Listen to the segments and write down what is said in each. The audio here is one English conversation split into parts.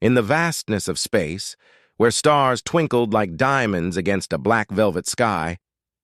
In the vastness of space, where stars twinkled like diamonds against a black velvet sky,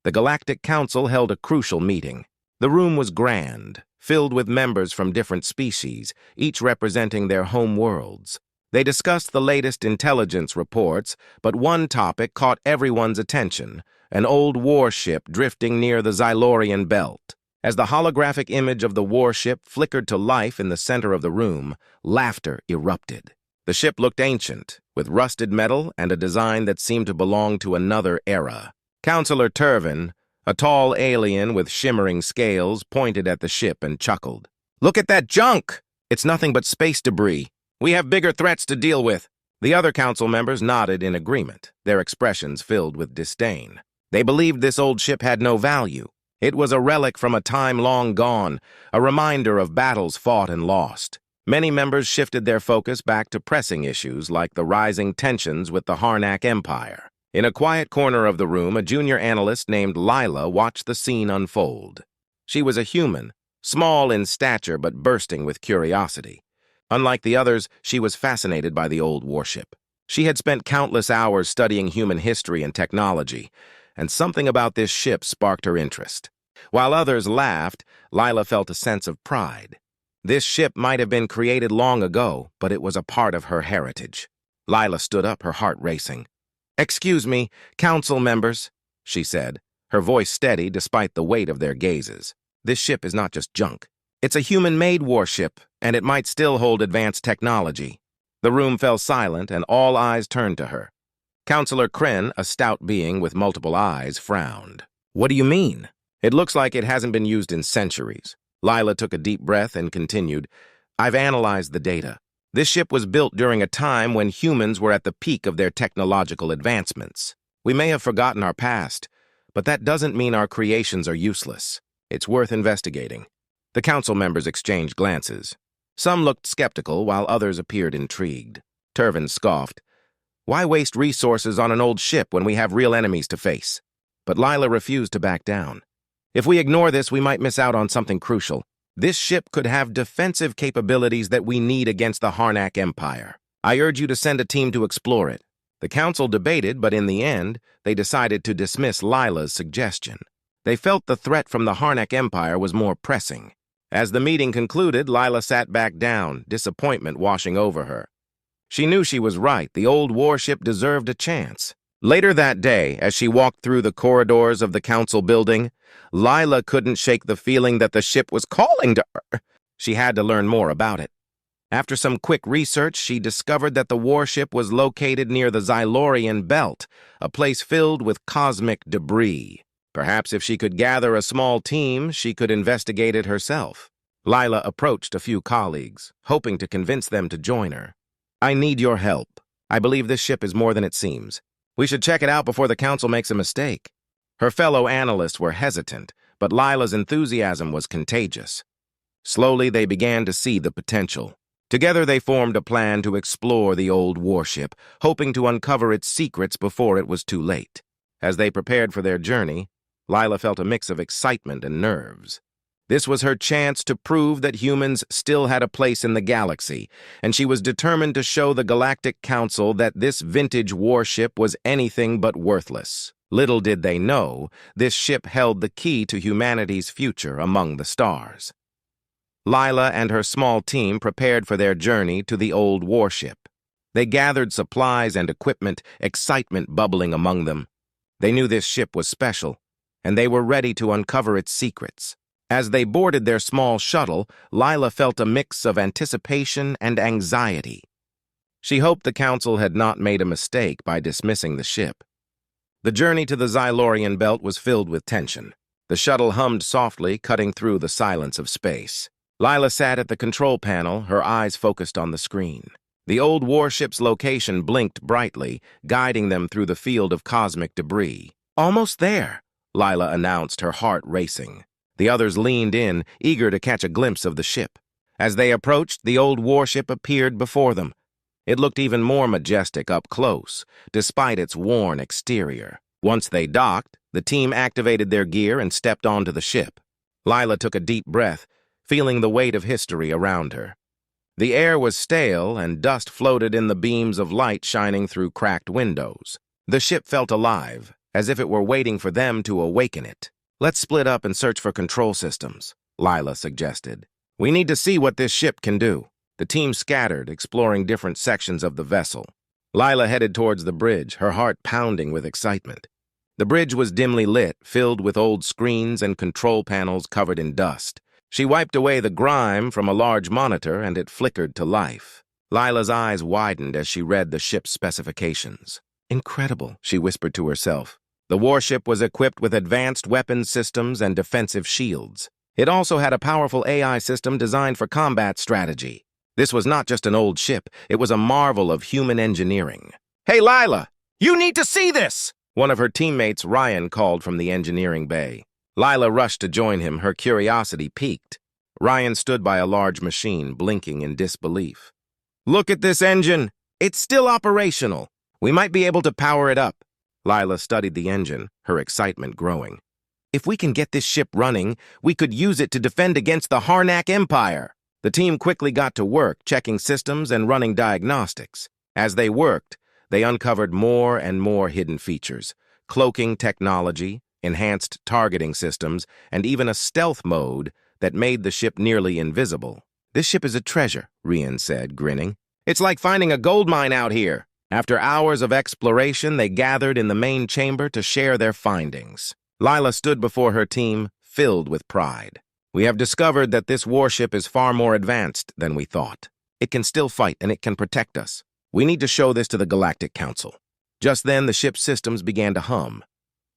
the Galactic Council held a crucial meeting. The room was grand, filled with members from different species, each representing their home worlds. They discussed the latest intelligence reports, but one topic caught everyone's attention: an old warship drifting near the Xylorian belt. As the holographic image of the warship flickered to life in the center of the room, laughter erupted. The ship looked ancient, with rusted metal and a design that seemed to belong to another era. Counselor Turvin, a tall alien with shimmering scales, pointed at the ship and chuckled. "Look at that junk! It's nothing but space debris. We have bigger threats to deal with." The other council members nodded in agreement, their expressions filled with disdain. They believed this old ship had no value. It was a relic from a time long gone, a reminder of battles fought and lost. Many members shifted their focus back to pressing issues like the rising tensions with the Harnack Empire. In a quiet corner of the room, a junior analyst named Lila watched the scene unfold. She was a human, small in stature but bursting with curiosity. Unlike the others, she was fascinated by the old warship. She had spent countless hours studying human history and technology, and something about this ship sparked her interest. While others laughed, Lila felt a sense of pride. This ship might have been created long ago, but it was a part of her heritage. Lila stood up, her heart racing. "Excuse me, council members," she said, her voice steady despite the weight of their gazes. "This ship is not just junk. It's a human-made warship, and it might still hold advanced technology." The room fell silent, and all eyes turned to her. Counselor Kren, a stout being with multiple eyes, frowned. "What do you mean? It looks like it hasn't been used in centuries." Lila took a deep breath and continued, "I've analyzed the data. This ship was built during a time when humans were at the peak of their technological advancements. We may have forgotten our past, but that doesn't mean our creations are useless. It's worth investigating." The council members exchanged glances. Some looked skeptical, while others appeared intrigued. Turvin scoffed. "Why waste resources on an old ship when we have real enemies to face?" But Lila refused to back down. "If we ignore this, we might miss out on something crucial. This ship could have defensive capabilities that we need against the Harnack Empire. I urge you to send a team to explore it." The council debated, but in the end, they decided to dismiss Lila's suggestion. They felt the threat from the Harnack Empire was more pressing. As the meeting concluded, Lila sat back down, disappointment washing over her. She knew she was right. The old warship deserved a chance. Later that day, as she walked through the corridors of the council building, Lila couldn't shake the feeling that the ship was calling to her. She had to learn more about it. After some quick research, she discovered that the warship was located near the Xylorian belt, a place filled with cosmic debris. Perhaps if she could gather a small team, she could investigate it herself. Lila approached a few colleagues, hoping to convince them to join her. "I need your help. I believe this ship is more than it seems. We should check it out before the council makes a mistake." Her fellow analysts were hesitant, but Lila's enthusiasm was contagious. Slowly, they began to see the potential. Together, they formed a plan to explore the old warship, hoping to uncover its secrets before it was too late. As they prepared for their journey, Lila felt a mix of excitement and nerves. This was her chance to prove that humans still had a place in the galaxy, and she was determined to show the Galactic Council that this vintage warship was anything but worthless. Little did they know, this ship held the key to humanity's future among the stars. Lila and her small team prepared for their journey to the old warship. They gathered supplies and equipment, excitement bubbling among them. They knew this ship was special, and they were ready to uncover its secrets. As they boarded their small shuttle, Lila felt a mix of anticipation and anxiety. She hoped the council had not made a mistake by dismissing the ship. The journey to the Xylorian belt was filled with tension. The shuttle hummed softly, cutting through the silence of space. Lila sat at the control panel, her eyes focused on the screen. The old warship's location blinked brightly, guiding them through the field of cosmic debris. "Almost there," Lila announced, her heart racing. The others leaned in, eager to catch a glimpse of the ship. As they approached, the old warship appeared before them. It looked even more majestic up close, despite its worn exterior. Once they docked, the team activated their gear and stepped onto the ship. Lila took a deep breath, feeling the weight of history around her. The air was stale, and dust floated in the beams of light shining through cracked windows. The ship felt alive, as if it were waiting for them to awaken it. "Let's split up and search for control systems," Lila suggested. "We need to see what this ship can do." The team scattered, exploring different sections of the vessel. Lila headed towards the bridge, her heart pounding with excitement. The bridge was dimly lit, filled with old screens and control panels covered in dust. She wiped away the grime from a large monitor, and it flickered to life. Lila's eyes widened as she read the ship's specifications. "Incredible," she whispered to herself. The warship was equipped with advanced weapons systems and defensive shields. It also had a powerful AI system designed for combat strategy. This was not just an old ship, it was a marvel of human engineering. "Hey, Lila, you need to see this!" One of her teammates, Ryan, called from the engineering bay. Lila rushed to join him, her curiosity piqued. Ryan stood by a large machine, blinking in disbelief. "Look at this engine! It's still operational. We might be able to power it up." Lila studied the engine, her excitement growing. "If we can get this ship running, we could use it to defend against the Harnack Empire." The team quickly got to work, checking systems and running diagnostics. As they worked, they uncovered more and more hidden features: cloaking technology, enhanced targeting systems, and even a stealth mode that made the ship nearly invisible. "This ship is a treasure," Rian said, grinning. "It's like finding a gold mine out here." After hours of exploration, they gathered in the main chamber to share their findings. Lila stood before her team, filled with pride. "We have discovered that this warship is far more advanced than we thought. It can still fight, and it can protect us. We need to show this to the Galactic Council." Just then, the ship's systems began to hum.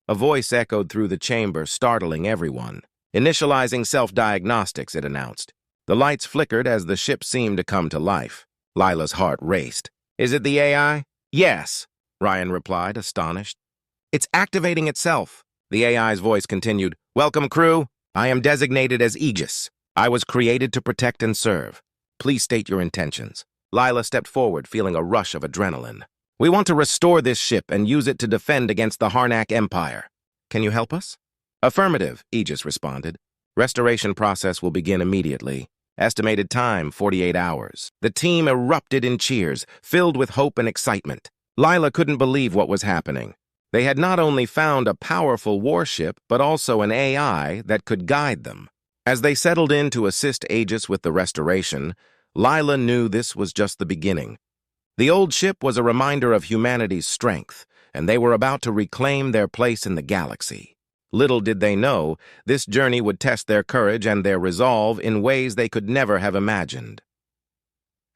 A voice echoed through the chamber, startling everyone. "Initializing self-diagnostics," it announced. The lights flickered as the ship seemed to come to life. Lila's heart raced. "Is it the AI?" "Yes," Ryan replied, astonished. "It's activating itself." The AI's voice continued. "Welcome, crew. I am designated as Aegis. I was created to protect and serve. Please state your intentions." Lila stepped forward, feeling a rush of adrenaline. "We want to restore this ship and use it to defend against the Harnack Empire. Can you help us?" "Affirmative," Aegis responded. "Restoration process will begin immediately. Estimated time, 48 hours. The team erupted in cheers, filled with hope and excitement. Lila couldn't believe what was happening. They had not only found a powerful warship, but also an AI that could guide them. As they settled in to assist Aegis with the restoration, Lila knew this was just the beginning. The old ship was a reminder of humanity's strength, and they were about to reclaim their place in the galaxy. Little did they know, this journey would test their courage and their resolve in ways they could never have imagined.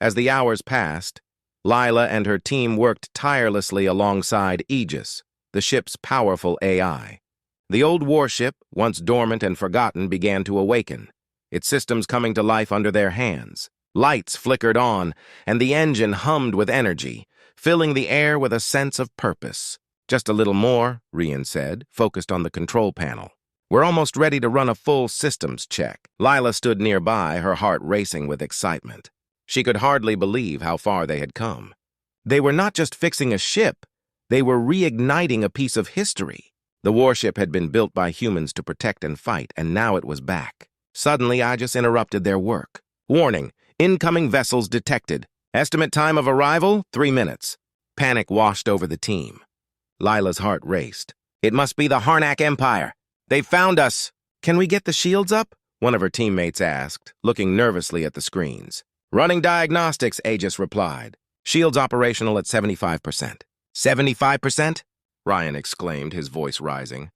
As the hours passed, Lila and her team worked tirelessly alongside Aegis, the ship's powerful AI. The old warship, once dormant and forgotten, began to awaken, its systems coming to life under their hands. Lights flickered on, and the engine hummed with energy, filling the air with a sense of purpose. "Just a little more," Rian said, focused on the control panel. "We're almost ready to run a full systems check." Lila stood nearby, her heart racing with excitement. She could hardly believe how far they had come. They were not just fixing a ship, they were reigniting a piece of history. The warship had been built by humans to protect and fight, and now it was back. Suddenly, Aegis interrupted their work. "Warning, incoming vessels detected. Estimate time of arrival, 3 minutes." Panic washed over the team. Lila's heart raced. "It must be the Harnack Empire. They've found us." "Can we get the shields up?" one of her teammates asked, looking nervously at the screens. "Running diagnostics," Aegis replied. "Shields operational at 75%. 75%? Ryan exclaimed, his voice rising.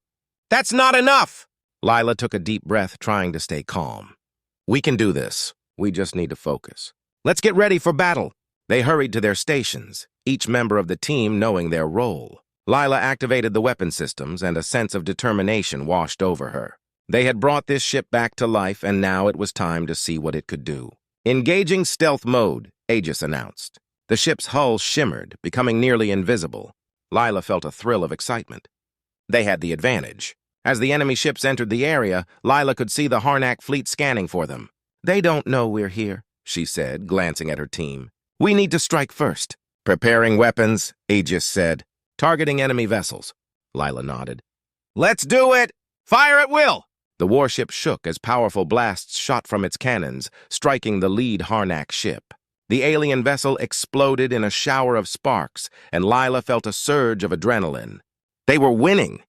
"That's not enough!" Lila took a deep breath, trying to stay calm. "We can do this. We just need to focus. Let's get ready for battle." They hurried to their stations, each member of the team knowing their role. Lila activated the weapon systems, and a sense of determination washed over her. They had brought this ship back to life, and now it was time to see what it could do. "Engaging stealth mode," Aegis announced. The ship's hull shimmered, becoming nearly invisible. Lila felt a thrill of excitement. They had the advantage. As the enemy ships entered the area, Lila could see the Harnack fleet scanning for them. "They don't know we're here," she said, glancing at her team. "We need to strike first." "Preparing weapons," Aegis said. "Targeting enemy vessels." Lila nodded. "Let's do it! Fire at will!" The warship shook as powerful blasts shot from its cannons, striking the lead Harnack ship. The alien vessel exploded in a shower of sparks, and Lila felt a surge of adrenaline. They were winning!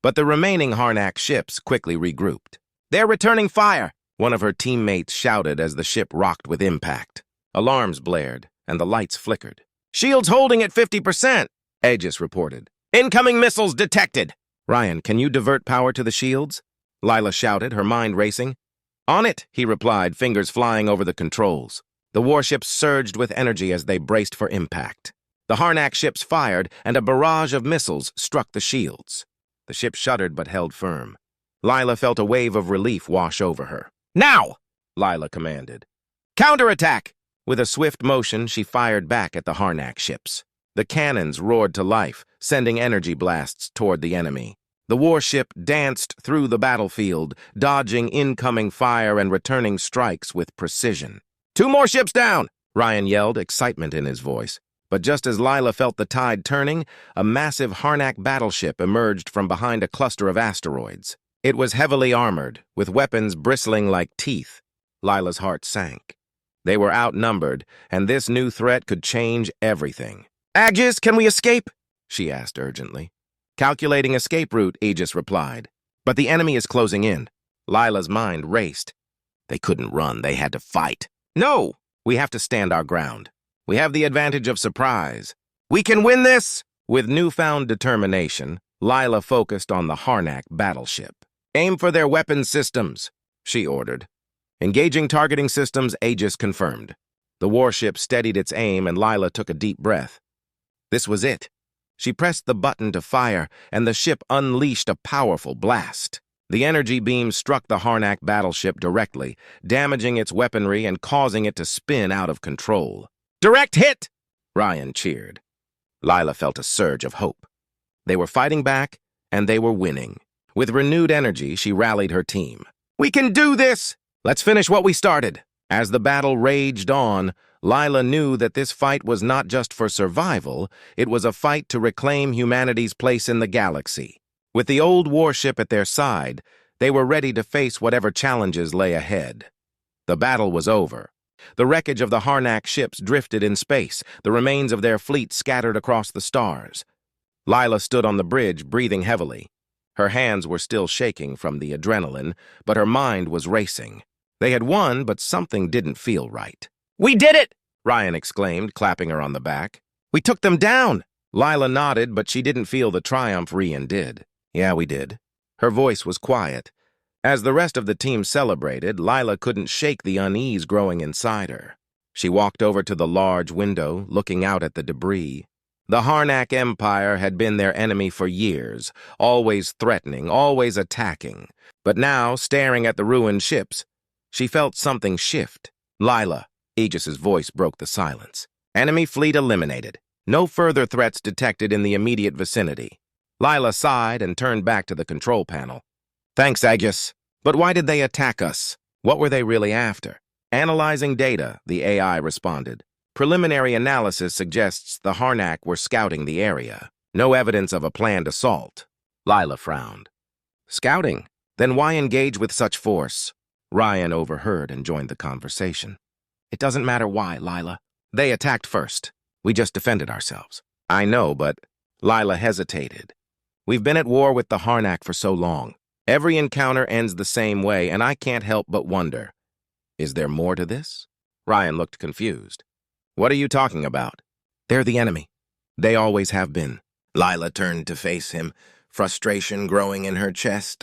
But the remaining Harnack ships quickly regrouped. "They're returning fire!" one of her teammates shouted as the ship rocked with impact. Alarms blared, and the lights flickered. "Shields holding at 50%, Aegis reported. "Incoming missiles detected!" "Ryan, can you divert power to the shields?" Lila shouted, her mind racing. "On it," he replied, fingers flying over the controls. The warships surged with energy as they braced for impact. The Harnack ships fired, and a barrage of missiles struck the shields. The ship shuddered but held firm. Lila felt a wave of relief wash over her. "Now!" Lila commanded. "Counterattack!" With a swift motion, she fired back at the Harnack ships. The cannons roared to life, sending energy blasts toward the enemy. The warship danced through the battlefield, dodging incoming fire and returning strikes with precision. "Two more ships down!" Ryan yelled, excitement in his voice. But just as Lila felt the tide turning, a massive Harnack battleship emerged from behind a cluster of asteroids. It was heavily armored, with weapons bristling like teeth. Lila's heart sank. They were outnumbered, and this new threat could change everything. "Aegis, can we escape?" she asked urgently. "Calculating escape route," Aegis replied. "But the enemy is closing in." Lila's mind raced. They couldn't run, they had to fight. "No, we have to stand our ground. We have the advantage of surprise. We can win this!" With newfound determination, Lila focused on the Harnack battleship. "Aim for their weapons systems," she ordered. Engaging targeting systems, Aegis confirmed. The warship steadied its aim, and Lila took a deep breath. This was it. She pressed the button to fire, and the ship unleashed a powerful blast. The energy beam struck the Harnack battleship directly, damaging its weaponry and causing it to spin out of control. "Direct hit!" Ryan cheered. Lila felt a surge of hope. They were fighting back, and they were winning. With renewed energy, she rallied her team. "We can do this! Let's finish what we started." As the battle raged on, Lila knew that this fight was not just for survival, it was a fight to reclaim humanity's place in the galaxy. With the old warship at their side, they were ready to face whatever challenges lay ahead. The battle was over. The wreckage of the Harnack ships drifted in space, the remains of their fleet scattered across the stars. Lila stood on the bridge, breathing heavily. Her hands were still shaking from the adrenaline, but her mind was racing. They had won, but something didn't feel right. "We did it!" Ryan exclaimed, clapping her on the back. "We took them down!" Lila nodded, but she didn't feel the triumph Ryan did. "Yeah, we did." Her voice was quiet. As the rest of the team celebrated, Lila couldn't shake the unease growing inside her. She walked over to the large window, looking out at the debris. The Harnack Empire had been their enemy for years, always threatening, always attacking. But now, staring at the ruined ships, she felt something shift. "Lila," Aegis's voice broke the silence. "Enemy fleet eliminated. No further threats detected in the immediate vicinity." Lila sighed and turned back to the control panel. "Thanks, Aegis. But why did they attack us? What were they really after?" "Analyzing data," the AI responded. "Preliminary analysis suggests the Harnack were scouting the area. No evidence of a planned assault." Lila frowned. "Scouting? Then why engage with such force?" Ryan overheard and joined the conversation. "It doesn't matter why, Lila. They attacked first. We just defended ourselves." "I know, but..." Lila hesitated. "We've been at war with the Harnack for so long. Every encounter ends the same way, and I can't help but wonder, is there more to this?" Ryan looked confused. "What are you talking about?" "They're the enemy. They always have been." Lila turned to face him, frustration growing in her chest.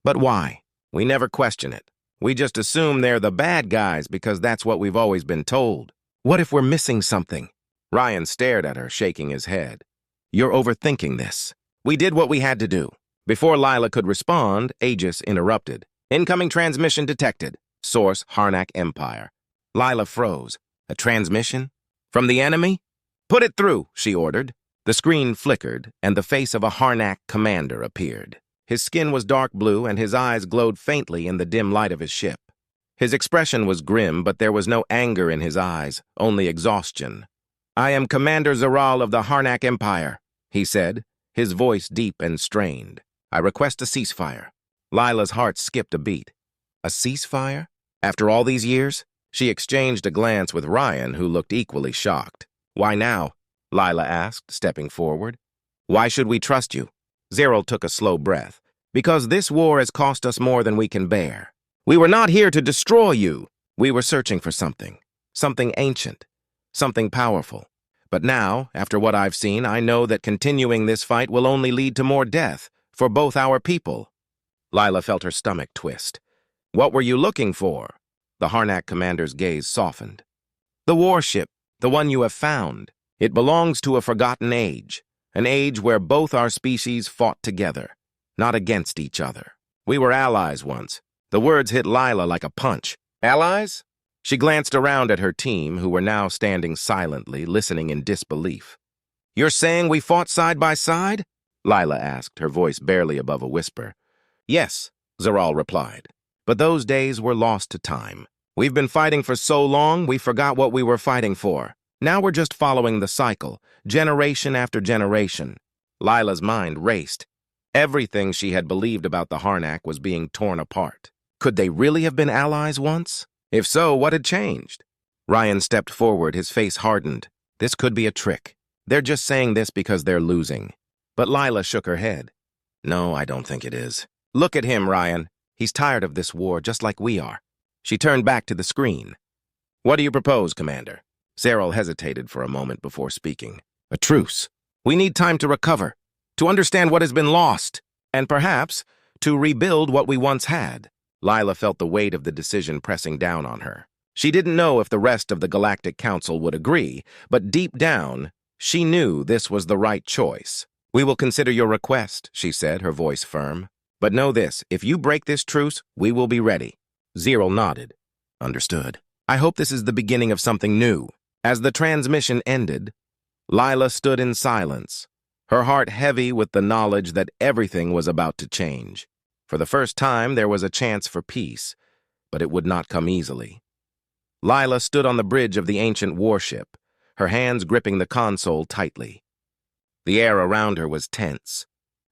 But why? We never question it. We just assume they're the bad guys because that's what we've always been told. What if we're missing something?" Ryan stared at her, shaking his head. "You're overthinking this. We did what we had to do." Before Lila could respond, Aegis interrupted. "Incoming transmission detected. Source, Harnack Empire." Lila froze. "A transmission? From the enemy?" "Put it through," she ordered. The screen flickered, and the face of a Harnack commander appeared. His skin was dark blue, and his eyes glowed faintly in the dim light of his ship. His expression was grim, but there was no anger in his eyes, only exhaustion. "I am Commander Zaral of the Harnack Empire," he said, his voice deep and strained. "I request a ceasefire." Lila's heart skipped a beat. A ceasefire? After all these years? She exchanged a glance with Ryan, who looked equally shocked. Why now? Lila asked, stepping forward. Why should we trust you? Zeril took a slow breath. Because this war has cost us more than we can bear. We were not here to destroy you. We were searching for something. Something ancient. Something powerful. But now, after what I've seen, I know that continuing this fight will only lead to more death for both our people. Lila felt her stomach twist. What were you looking for? The Harnack commander's gaze softened. The warship, the one you have found. It belongs to a forgotten age, an age where both our species fought together, not against each other. We were allies once. The words hit Lila like a punch. Allies? She glanced around at her team, who were now standing silently, listening in disbelief. You're saying we fought side by side? Lila asked, her voice barely above a whisper. Yes, Zeral replied. But those days were lost to time. We've been fighting for so long, we forgot what we were fighting for. Now we're just following the cycle, generation after generation. Lila's mind raced. Everything she had believed about the Harnack was being torn apart. Could they really have been allies once? If so, what had changed? Ryan stepped forward, his face hardened. This could be a trick. They're just saying this because they're losing. But Lila shook her head. No, I don't think it is. Look at him, Ryan. He's tired of this war, just like we are. She turned back to the screen. What do you propose, Commander? Zeril hesitated for a moment before speaking. A truce. We need time to recover, to understand what has been lost, and perhaps to rebuild what we once had. Lila felt the weight of the decision pressing down on her. She didn't know if the rest of the Galactic Council would agree, but deep down, she knew this was the right choice. We will consider your request, she said, her voice firm. But know this, if you break this truce, we will be ready. Zeril nodded. Understood. I hope this is the beginning of something new. As the transmission ended, Lila stood in silence, her heart heavy with the knowledge that everything was about to change. For the first time, there was a chance for peace, but it would not come easily. Lila stood on the bridge of the ancient warship, her hands gripping the console tightly. The air around her was tense.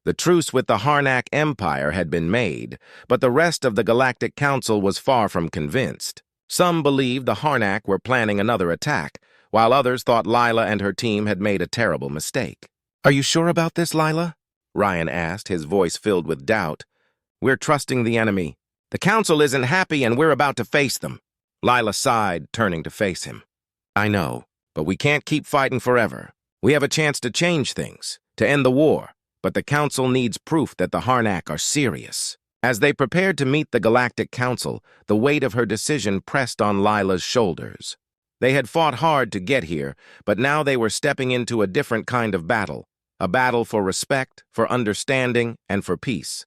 The truce with the Harnack Empire had been made, but the rest of the Galactic Council was far from convinced. Some believed the Harnack were planning another attack, while others thought Lila and her team had made a terrible mistake. Are you sure about this, Lila? Ryan asked, his voice filled with doubt. We're trusting the enemy. The Council isn't happy and we're about to face them. Lila sighed, turning to face him. I know, but we can't keep fighting forever. We have a chance to change things, to end the war, but the Council needs proof that the Harnack are serious. As they prepared to meet the Galactic Council, the weight of her decision pressed on Lila's shoulders. They had fought hard to get here, but now they were stepping into a different kind of battle, a battle for respect, for understanding, and for peace.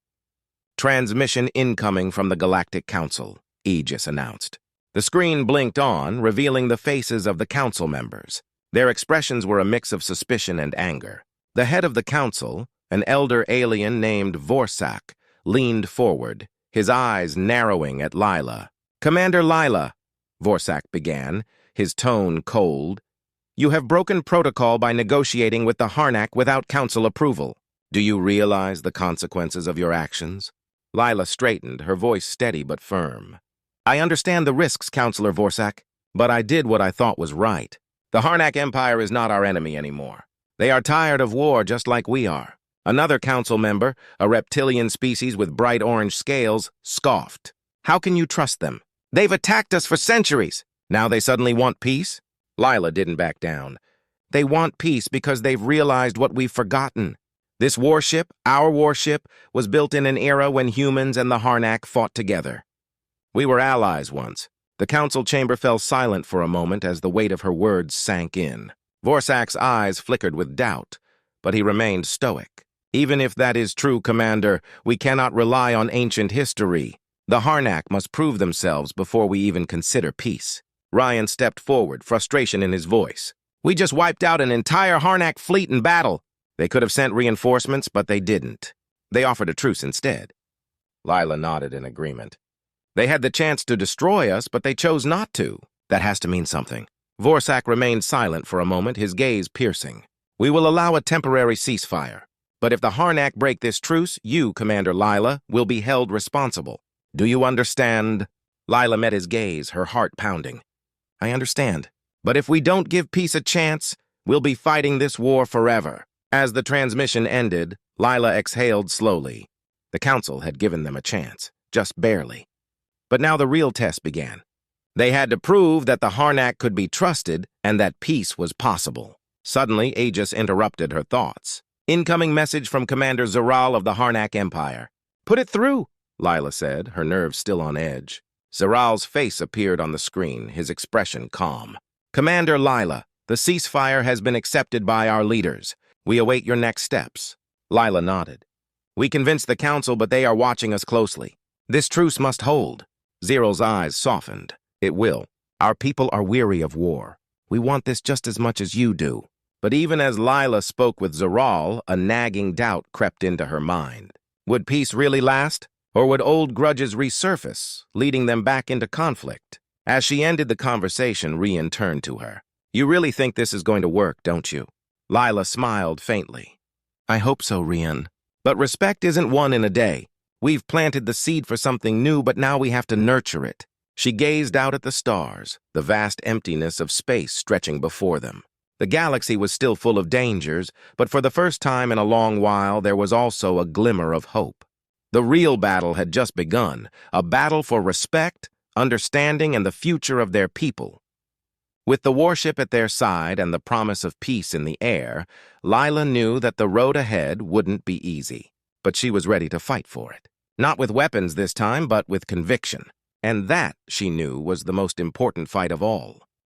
Transmission incoming from the Galactic Council, Aegis announced. The screen blinked on, revealing the faces of the council members. Their expressions were a mix of suspicion and anger. The head of the council, an elder alien named Warship, leaned forward, his eyes narrowing at Lila. Commander Lila, Warship began, his tone cold. You have broken protocol by negotiating with the Harnack without council approval. Do you realize the consequences of your actions? Lila straightened, her voice steady but firm. I understand the risks, Counselor Warship, but I did what I thought was right. The Harnack Empire is not our enemy anymore. They are tired of war just like we are. Another council member, a reptilian species with bright orange scales, scoffed. How can you trust them? They've attacked us for centuries. Now they suddenly want peace? Lila didn't back down. They want peace because they've realized what we've forgotten. This warship, our warship, was built in an era when humans and the Harnack fought together. We were allies once. The council chamber fell silent for a moment as the weight of her words sank in. Warship's eyes flickered with doubt, but he remained stoic. Even if that is true, Commander, we cannot rely on ancient history. The Harnack must prove themselves before we even consider peace. Ryan stepped forward, frustration in his voice. We just wiped out an entire Harnack fleet in battle. They could have sent reinforcements, but they didn't. They offered a truce instead. Lila nodded in agreement. They had the chance to destroy us, but they chose not to. That has to mean something. Warship remained silent for a moment, his gaze piercing. We will allow a temporary ceasefire. But if the Harnack break this truce, you, Commander Lila, will be held responsible. Do you understand? Lila met his gaze, her heart pounding. I understand. But if we don't give peace a chance, we'll be fighting this war forever. As the transmission ended, Lila exhaled slowly. The Council had given them a chance, just barely. But now the real test began. They had to prove that the Harnack could be trusted and that peace was possible. Suddenly, Aegis interrupted her thoughts. Incoming message from Commander Zaral of the Harnack Empire. Put it through, Lila said, her nerves still on edge. Zaral's face appeared on the screen, his expression calm. Commander Lila, the ceasefire has been accepted by our leaders. We await your next steps. Lila nodded. We convinced the Council, but they are watching us closely. This truce must hold. Zero's eyes softened. It will. Our people are weary of war. We want this just as much as you do. But even as Lila spoke with Zaral, a nagging doubt crept into her mind. Would peace really last? Or would old grudges resurface, leading them back into conflict? As she ended the conversation, Rian turned to her. You really think this is going to work, don't you? Lila smiled faintly. I hope so, Rian. But respect isn't won in a day. We've planted the seed for something new, but now we have to nurture it. She gazed out at the stars, the vast emptiness of space stretching before them. The galaxy was still full of dangers, but for the first time in a long while, there was also a glimmer of hope. The real battle had just begun, a battle for respect, understanding, and the future of their people. With the warship at their side and the promise of peace in the air, Lila knew that the road ahead wouldn't be easy. But she was ready to fight for it. Not with weapons this time, but with conviction. And that, she knew, was the most important fight of all.